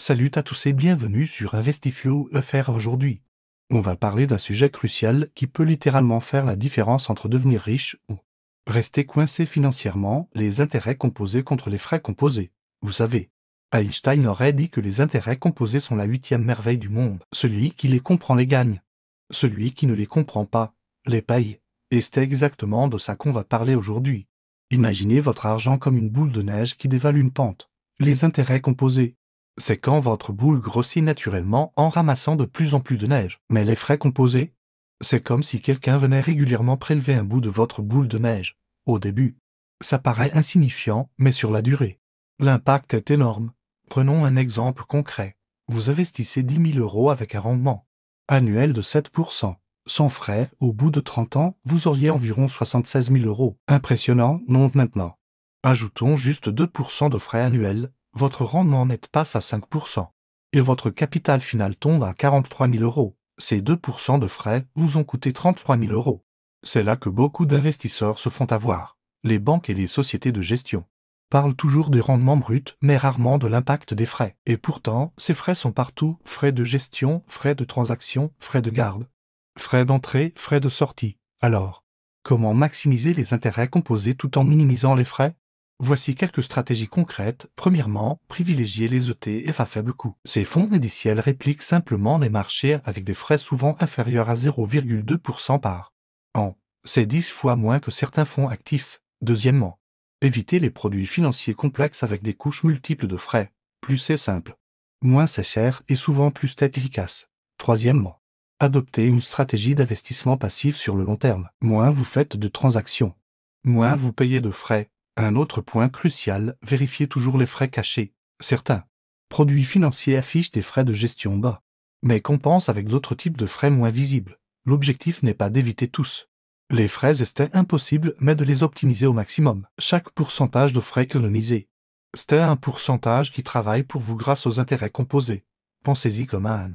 Salut à tous et bienvenue sur Investiflow FR aujourd'hui. On va parler d'un sujet crucial qui peut littéralement faire la différence entre devenir riche ou rester coincé financièrement, les intérêts composés contre les frais composés. Vous savez, Einstein aurait dit que les intérêts composés sont la 8e merveille du monde. Celui qui les comprend les gagne. Celui qui ne les comprend pas, les paye. Et c'est exactement de ça qu'on va parler aujourd'hui. Imaginez votre argent comme une boule de neige qui dévale une pente. Les intérêts composés. C'est quand votre boule grossit naturellement en ramassant de plus en plus de neige. Mais les frais composés, c'est comme si quelqu'un venait régulièrement prélever un bout de votre boule de neige. Au début, ça paraît insignifiant, mais sur la durée, l'impact est énorme. Prenons un exemple concret. Vous investissez 10 000 € avec un rendement annuel de 7%. Sans frais, au bout de 30 ans, vous auriez environ 76 000 €. Impressionnant, non maintenant. Ajoutons juste 2% de frais annuels. Votre rendement net passe à 5%. Et votre capital final tombe à 43 000 €. Ces 2% de frais vous ont coûté 33 000 €. C'est là que beaucoup d'investisseurs se font avoir. Les banques et les sociétés de gestion parlent toujours des rendements bruts, mais rarement de l'impact des frais. Et pourtant, ces frais sont partout. Frais de gestion, frais de transaction, frais de garde, frais d'entrée, frais de sortie. Alors, comment maximiser les intérêts composés tout en minimisant les frais ? Voici quelques stratégies concrètes. Premièrement, privilégier les ETF à faible coût. Ces fonds indiciels répliquent simplement les marchés avec des frais souvent inférieurs à 0,2% par an. C'est 10 fois moins que certains fonds actifs. Deuxièmement, éviter les produits financiers complexes avec des couches multiples de frais. Plus c'est simple, moins c'est cher et souvent plus c'est efficace. Troisièmement, adopter une stratégie d'investissement passif sur le long terme. Moins vous faites de transactions, moins vous payez de frais. Un autre point crucial, vérifiez toujours les frais cachés. Certains produits financiers affichent des frais de gestion bas, mais compensent avec d'autres types de frais moins visibles. L'objectif n'est pas d'éviter tous les frais, c'est impossible, mais de les optimiser au maximum. Chaque pourcentage de frais économisé, c'est un pourcentage qui travaille pour vous grâce aux intérêts composés. Pensez-y comme un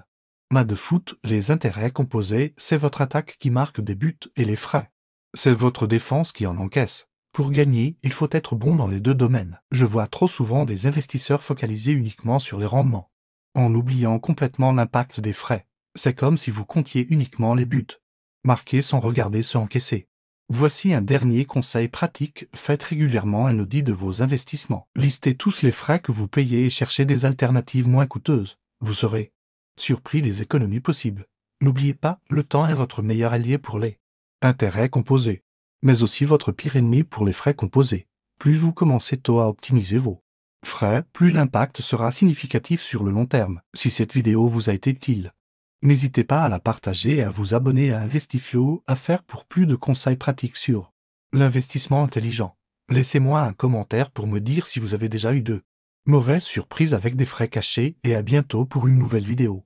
match de foot, les intérêts composés, c'est votre attaque qui marque des buts et les frais, c'est votre défense qui en encaisse. Pour gagner, il faut être bon dans les deux domaines. Je vois trop souvent des investisseurs focalisés uniquement sur les rendements, en oubliant complètement l'impact des frais. C'est comme si vous comptiez uniquement les buts, marqués sans regarder ceux encaissés. Voici un dernier conseil pratique, faites régulièrement un audit de vos investissements. Listez tous les frais que vous payez et cherchez des alternatives moins coûteuses. Vous serez surpris des économies possibles. N'oubliez pas, le temps est votre meilleur allié pour les intérêts composés, mais aussi votre pire ennemi pour les frais composés. Plus vous commencez tôt à optimiser vos frais, plus l'impact sera significatif sur le long terme. Si cette vidéo vous a été utile, n'hésitez pas à la partager et à vous abonner à Investiflow FR pour plus de conseils pratiques sur l'investissement intelligent. Laissez-moi un commentaire pour me dire si vous avez déjà eu de mauvaises surprises avec des frais cachés et à bientôt pour une nouvelle vidéo.